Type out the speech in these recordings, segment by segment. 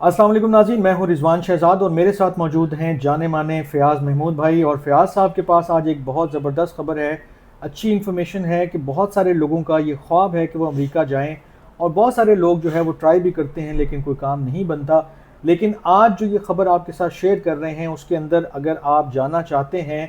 अस्सलाम वालेकुम नाज़रीन, मैं हूं रिजवान शहजाद और मेरे साथ मौजूद हैं जाने माने फ़याज़ महमूद भाई। और फ़याज़ साहब के पास आज एक बहुत ज़बरदस्त खबर है, अच्छी इन्फॉर्मेशन है कि बहुत सारे लोगों का ये ख्वाब है कि वो अमेरिका जाएं और बहुत सारे लोग जो है वो ट्राई भी करते हैं लेकिन कोई काम नहीं बनता। लेकिन आज जो ये खबर आपके साथ शेयर कर रहे हैं उसके अंदर अगर आप जाना चाहते हैं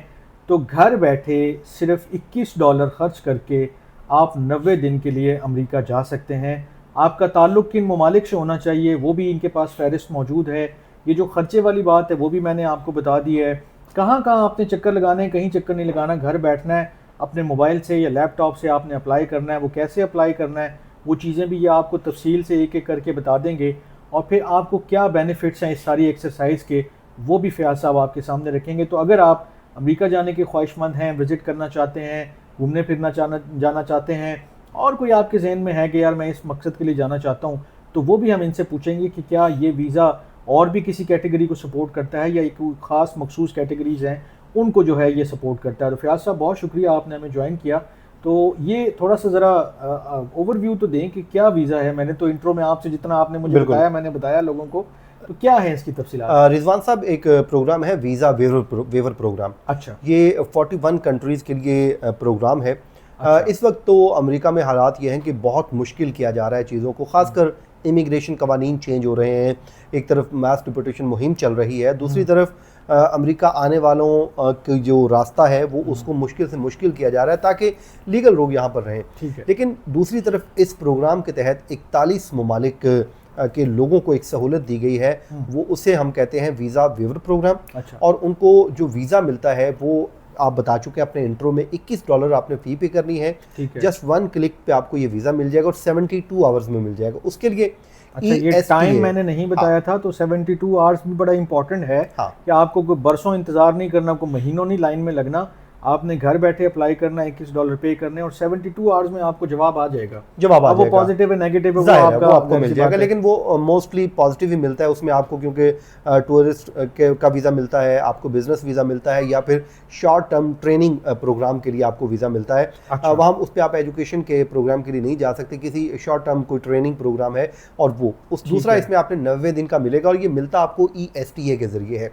तो घर बैठे सिर्फ $21 खर्च करके आप 90 दिन के लिए अमेरिका जा सकते हैं। आपका ताल्लुक़ किन ममालिक से होना चाहिए वो भी इनके पास फ़हरिस्त मौजूद है। ये जो ख़र्चे वाली बात है वो भी मैंने आपको बता दी है। कहाँ कहाँ आपने चक्कर लगाने हैं, कहीं चक्कर नहीं लगाना, घर बैठना है, अपने मोबाइल से या लैपटॉप से आपने अप्लाई करना है। वो कैसे अप्लाई करना है वो चीज़ें भी ये आपको तफसील से एक एक करके बता देंगे। और फिर आपको क्या बेनिफिट्स हैं इस सारी एक्सरसाइज के वो भी फ़याज़ साहब आपके सामने रखेंगे। तो अगर आप अमेरिका जाने के ख्वाहिशमंद हैं, विज़िट करना चाहते हैं, घूमने फिरना जाना चाहते हैं और कोई आपके जहन में है कि यार मैं इस मकसद के लिए जाना चाहता हूँ, तो वो भी हम इनसे पूछेंगे कि क्या ये वीज़ा और भी किसी कैटेगरी को सपोर्ट करता है या एक ख़ास मखसूस कैटेगरीज़ हैं उनको जो है ये सपोर्ट करता है। तो फ़याज़ साहब बहुत शुक्रिया आपने हमें ज्वाइन किया। तो ये थोड़ा सा ज़रा ओवरव्यू तो दें कि क्या वीज़ा है। मैंने तो इंट्रो में आपसे जितना आपने मुझे बताया मैंने बताया लोगों को, तो क्या है इसकी तफसीलात? रिजवान साहब, एक प्रोग्राम है वीज़ा वेवर प्रोग्राम। अच्छा, ये 41 कंट्रीज़ के लिए प्रोग्राम है। अच्छा। इस वक्त तो अमेरिका में हालात ये हैं कि बहुत मुश्किल किया जा रहा है चीज़ों को, ख़ासकर इमिग्रेशन कवानीन चेंज हो रहे हैं। एक तरफ मास डिपोर्टेशन मुहिम चल रही है, दूसरी तरफ अमेरिका आने वालों की जो रास्ता है वो उसको मुश्किल से मुश्किल किया जा रहा है ताकि लीगल लोग यहाँ पर रहें। लेकिन दूसरी तरफ इस प्रोग्राम के तहत 41 ममालिक के लोगों को एक सहूलत दी गई है, वो उसे हम कहते हैं वीज़ा वेवर प्रोग्राम। अच्छा। और उनको जो वीज़ा मिलता है वो आप बता चुके हैं अपने इंट्रो में, $21 आपने फ़ी पे करनी है। जस्ट 1 क्लिक पे आपको ये वीज़ा मिल जाएगा और 72 आवर्स में मिल जाएगा। उसके लिए अच्छा, ये टाइम मैंने नहीं बताया था, तो 72 आवर्स भी बड़ा इंपॉर्टेंट है कि आपको कोई बरसों इंतज़ार नहीं करना, कोई महीनों नहीं लाइन में लगना, आपने घर बैठे अप्लाई करना, $21 पे करने और 72 आवर्स में आपको जवाब आ जाएगा। वो पॉजिटिव है नेगेटिव है वो आपको मिल जाएगा, लेकिन वो मोस्टली पॉजिटिव ही मिलता है उसमें आपको, क्योंकि टूरिस्ट का वीज़ा मिलता है, आपको बिजनेस वीज़ा मिलता है या फिर शॉर्ट टर्म ट्रेनिंग प्रोग्राम के लिए आपको वीज़ा मिलता है। अच्छा। वहाँ उस पर आप एजुकेशन के प्रोग्राम के लिए नहीं जा सकते, किसी शॉर्ट टर्म कोई ट्रेनिंग प्रोग्राम है और वो उस दूसरा इसमें आपने 90 दिन का मिलेगा और ये मिलता आपको ESTA के ज़रिए है।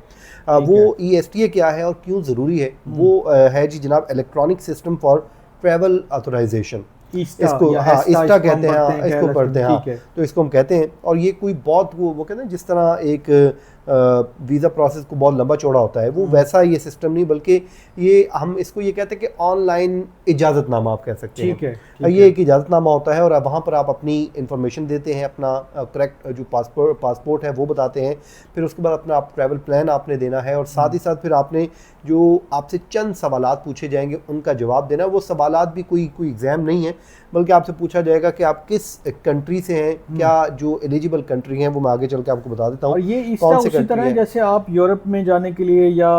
वो ESTA क्या है और क्यों ज़रूरी है, वो है जी जनाब electronic system for travel authorization. इसको ईस्टा कहते हैं, इसको पढ़ते हैं, तो इसको हम कहते हैं। और ये कोई बहुत वो कहते हैं जिस तरह एक वीज़ा प्रोसेस को बहुत लंबा चौड़ा होता है, वो वैसा ये सिस्टम नहीं, बल्कि ये हम इसको ये कहते हैं कि ऑनलाइन इजाज़तनामा आप कह सकते हैं। ये एक इजाज़तनामा होता है और वहाँ पर आप अपनी इंफॉर्मेशन देते हैं, अपना करेक्ट जो पासपोर्ट है वो बताते हैं, फिर उसके बाद अपना आप ट्रैवल प्लान आपने देना है और साथ ही साथ फिर आपने जो आपसे चंद सवालात पूछे जाएंगे उनका जवाब देना। वो सवालात भी कोई एग्ज़ाम नहीं है, बल्कि आपसे पूछा जाएगा कि आप किस कंट्री से हैं, क्या जो एलिजिबल कंट्री हैं वो मैं आगे चल के आपको बता देता हूँ। और ये इसी तरह है जैसे आप यूरोप में जाने के लिए या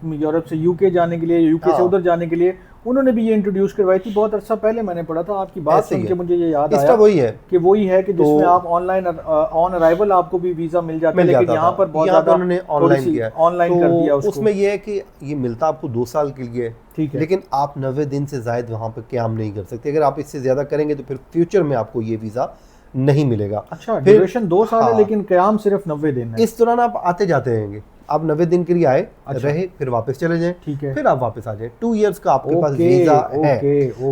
यूरोप से यूके जाने के लिए, यूके से उधर जाने के लिए, उन्होंने भी ये इंट्रोड्यूस करवाई थी बहुत अर्सा पहले। मैंने पढ़ा था, आपकी बात सुन के मुझे ये याद आया वही है कि जिसमें आप ऑनलाइन ऑन अराइवल आपको भी वीज़ा मिल जाता है, लेकिन यहाँ पर बहुत ज़्यादा उन्होंने ऑनलाइन कर दिया उसको। उसमें ये है कि ये मिलता आपको 2 साल के लिए, ठीक है, लेकिन आप 90 दिन से ज़ायद वहाँ पर क़याम नहीं कर सकते। अगर आप इससे ज़्यादा करेंगे तो फिर फ्यूचर में आपको ये वीज़ा नहीं मिलेगा। अच्छा, ड्यूरेशन 2 साल है लेकिन क़याम सिर्फ 90 दिन है। इस दौरान आप आते जाते रहेंगे, आप 90 दिन के लिए आए, अच्छा, रहे, फिर वापस चले जाएं, ठीक है, फिर आप वापस आ जाएं। 2 इयर्स का आपके पास वीज़ा है,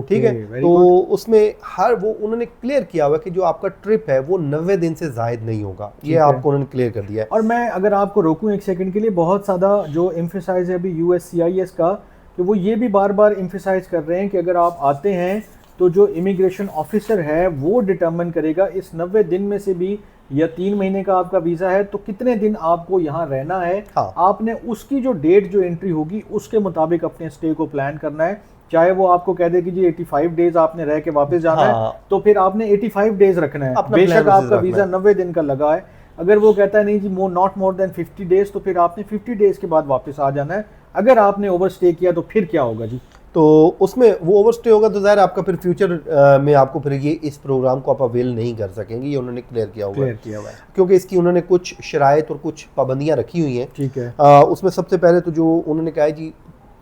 ठीक है। तो उसमें हर वो उन्होंने क्लियर किया हुआ है कि जो आपका ट्रिप है वो 90 दिन से ज़ायद नहीं होगा, ये आपको उन्होंने क्लियर कर दिया है। और मैं अगर आपको रोकूं एक सेकंड के लिए, बहुत ज़्यादा जो एम्फेसाइज है अभी USCIS का, कि वो ये भी बार बार एम्फेसाइज कर रहे हैं कि अगर आप आते हैं तो जो इमिग्रेशन ऑफिसर है वो डिटर्मिन करेगा इस 90 दिन में से भी, या 3 महीने का आपका वीज़ा है तो कितने दिन आपको यहाँ रहना है। हाँ। आपने उसकी जो डेट जो एंट्री होगी उसके मुताबिक अपने स्टे को प्लान करना है। चाहे वो आपको कह दे कि जी 85 डेज आपने रह के वापस जाना है, तो फिर आपने 85 डेज रखना है, बेशक आपका वीज़ा 90 दिन का लगा है। अगर वो कहता है नहीं जी नॉट मोर देन 50 डेज, तो फिर आपने 50 डेज के बाद वापस आ जाना है। अगर आपने ओवर स्टे किया तो फिर क्या होगा जी? तो उसमें वो ओवर स्टे होगा तो ज़ाहिर आपका फिर फ्यूचर में आपको फिर ये इस प्रोग्राम को आप अवेल नहीं कर सकेंगे, ये उन्होंने क्लियर किया हुआ है, क्योंकि इसकी उन्होंने कुछ शराइत और कुछ पाबंदियाँ रखी हुई हैं। ठीक है। उसमें सबसे पहले तो जो उन्होंने कहा है जी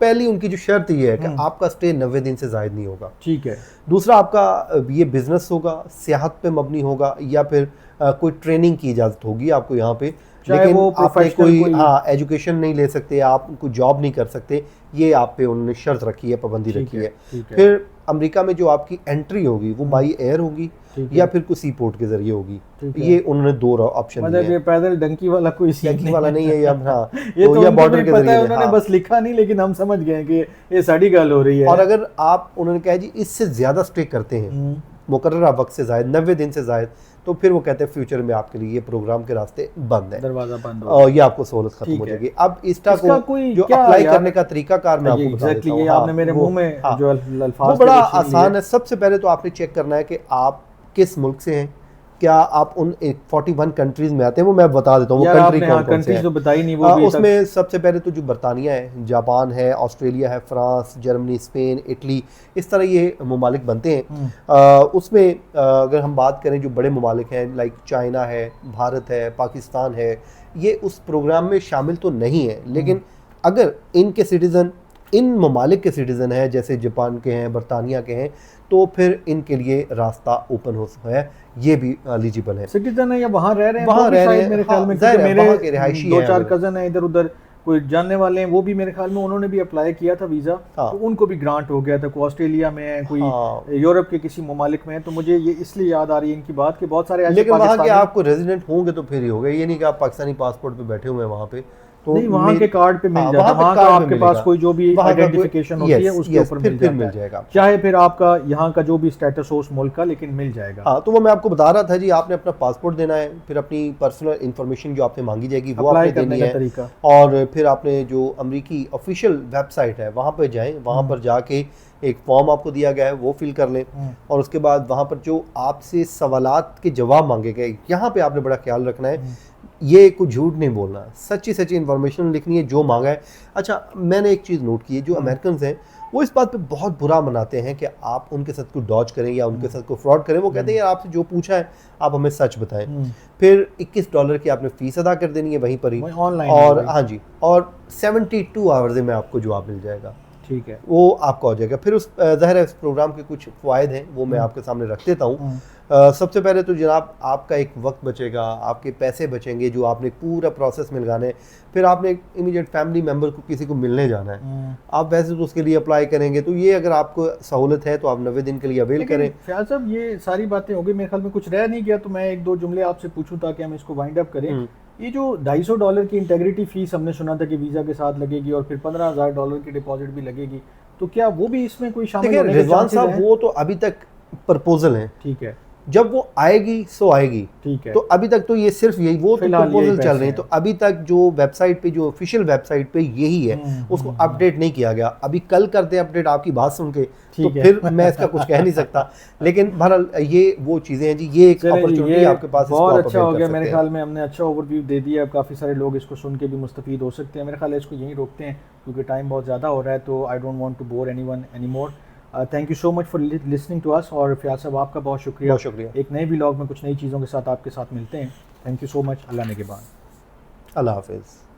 पहली उनकी जो शर्त ये है कि आपका स्टे 90 दिन से ज़ायद नहीं होगा। ठीक है। दूसरा, आपका ये बिजनेस होगा, सियाहत पे मबनी होगा, या फिर कोई ट्रेनिंग की इजाज़त होगी आपको यहाँ पे, लेकिन वो आपने कोई एजुकेशन नहीं ले सकते, आप कोई जॉब नहीं कर सकते, ये आप पे उन्होंने शर्त रखी है, पाबंदी रखी है। फिर अमेरिका में जो आपकी एंट्री होगी वो बाई एयर होगी या फिर कोई सी पोर्ट के जरिए होगी। ये उन्होंने 2 ऑप्शन दिए हैं। मतलब ये पैदल डंकी वाला कोई डंकी वाला नहीं है या हाँ ये तो या बॉर्डर के जरिए। उन्होंने बस लिखा नहीं, लेकिन हम समझ गए कि ये साड़ी गल हो रही है। और अगर आप, उन्होंने कहा जी इससे ज्यादा स्टे करते हैं मुकर्ररा वक्त से जायद 90 दिन से जायद, तो फिर वो कहते हैं फ्यूचर में आपके लिए ये प्रोग्राम के रास्ते बंद है, दरवाजा बंद और ये आपको सहूलत खत्म हो जाएगी। अब इसका कोई जो अप्लाई करने का तरीका कार मैं आपको बता देता हूं। आपने मेरे मुंह में जो अल्फाज, वो बड़ा आसान है। सबसे पहले तो आपने चेक करना है कि आप किस मुल्क से हैं, क्या आप उन 41 कंट्रीज में आते हैं। वो मैं बता देता हूँ वो कंट्री कौन से हैं। तो बताई नहीं वो भी उसमें सबसे पहले तो जो बरतानिया है, जापान है, ऑस्ट्रेलिया है, फ्रांस, जर्मनी, स्पेन, इटली, इस तरह ये ममालिक बनते हैं। उसमें अगर हम बात करें जो बड़े ममालिक हैं लाइक चाइना है, भारत है, पाकिस्तान है, ये उस प्रोग्राम में शामिल तो नहीं है, लेकिन अगर इनके सिटीज़न इन ममालिक के सिटीज़न हैं, जैसे जापान के हैं, बरतानिया के हैं, तो फिर इनके लिए रास्ता ओपन हो है, ये भी एलिजिबल है। सिटीजन है या वहाँ रह रहे हैं, वहाँ रह रहे हैं, मेरे ख्याल में मेरे 2-4 कजन है इधर उधर कोई जानने वाले हैं, वो भी मेरे ख्याल में उन्होंने भी अप्लाई किया था वीज़ा, तो उनको भी ग्रांट हो गया था। कोई ऑस्ट्रेलिया में है, कोई यूरोप के किसी ममालिक में है। तो मुझे ये इसलिए याद आ रही है इनकी बात कि बहुत सारे, लेकिन वहाँ के आपको रेजिडेंट होंगे तो फिर ही होगा, ये नहीं कि आप पाकिस्तानी पासपोर्ट पे बैठे हुए हैं वहाँ पे, तो नहीं वहाँ के कार्ड पे मिल जाता है, वहाँ का आपके पास कोई जो भी आइडेंटिफिकेशन होती है उसके ऊपर मिल जाएगा, चाहे फिर आपका यहाँ का जो भी स्टेटस हो उस मुल्क का, लेकिन मिल जाएगा। हाँ, तो वो मैं आपको बता रहा था जी, आपने अपना पासपोर्ट देना है, फिर अपनी पर्सनल इन्फॉर्मेशन जो आपसे मांगी जाएगी वो आपने देनी है, और फिर आपने जो अमेरिकी ऑफिशियल वेबसाइट है वहाँ पर जाएं, वहाँ पर जाके एक फॉर्म आपको दिया गया है वो फिल कर लें, और उसके बाद वहाँ पर जो आपसे सवालात के जवाब मांगे गए, यहाँ पे आपने बड़ा ख्याल रखना है, ये कुछ झूठ नहीं बोलना, सच्ची सच्ची इन्फॉर्मेशन लिखनी है जो मांगा है। अच्छा, मैंने एक चीज़ नोट की है, जो अमेरिकन हैं वो इस बात पे बहुत बुरा मनाते हैं कि आप उनके साथ कोई डॉज करें या उनके साथ कोई फ्रॉड करें। वो कहते हैं यार आपसे जो पूछा है आप हमें सच बताएं। फिर $21 की आपने फीस अदा कर देनी है वहीं पर ही ऑनलाइन, और हाँ जी, और 72 आवर्स में आपको जवाब मिल जाएगा। ठीक है, वो आपका हो जाएगा। फिर उस ज़ाहिर है इस प्रोग्राम के कुछ फ़ायदे हैं, वो मैं आपके सामने रख देता हूँ। सबसे पहले तो जनाब आपका एक वक्त बचेगा, आपके पैसे बचेंगे जो आपने पूरा प्रोसेस में लगाने। फिर आपने एक इमीडिएट फैमिली मेम्बर को किसी को मिलने जाना है, आप वैसे तो उसके लिए अप्लाई करेंगे, तो ये अगर आपको सहूलत है तो आप 90 दिन के लिए अवेल करें। फ़याज़ साहब, ये सारी बातें हो गई, मेरे ख्याल में कुछ रह नहीं गया, तो मैं 1-2 जुमले आपसे पूछूं ताकि हम इसको वाइंड अप करें। ये जो $250 की इंटेग्रिटी फीस हमने सुना था कि वीज़ा के साथ लगेगी, और फिर $15,000 की डिपॉजिट भी लगेगी, तो क्या वो भी इसमें कोई शामिल होने के रिजवान साहब, वो तो अभी तक प्रपोजल है। ठीक है, जब वो आएगी सो आएगी, ठीक है, तो अभी तक तो ये सिर्फ यही, वो तो प्रपोजल चल रहे हैं, तो अभी तक जो वेबसाइट पे, जो ऑफिशियल वेबसाइट पे यही है, उसको अपडेट नहीं किया गया। अभी कल करते हैं अपडेट आपकी बात सुन के, तो फिर मैं इसका कुछ कह नहीं सकता, लेकिन बहरहाल ये वो चीज़ें हैं जी, ये एक अपॉर्चुनिटी आपके पास। बहुत अच्छा हो गया, मेरे ख्याल में हमने अच्छा ओवरव्यू दे दिया। अब काफ़ी सारे लोग इसको सुन के भी मुस्तफ़ीद हो सकते हैं। मेरे ख्याल है इसको यहीं रोकते हैं क्योंकि टाइम बहुत ज़्यादा हो रहा है, तो I don't want to bore anyone anymore. Thank you so much for listening to us, और फ़याज़ साहब आपका बहुत शुक्रिया। एक नए व्लॉग में कुछ नई चीज़ों के साथ आपके साथ मिलते हैं। Thank you so much. अल्लाह ने के बाद, अल्लाह हाफ़िज़।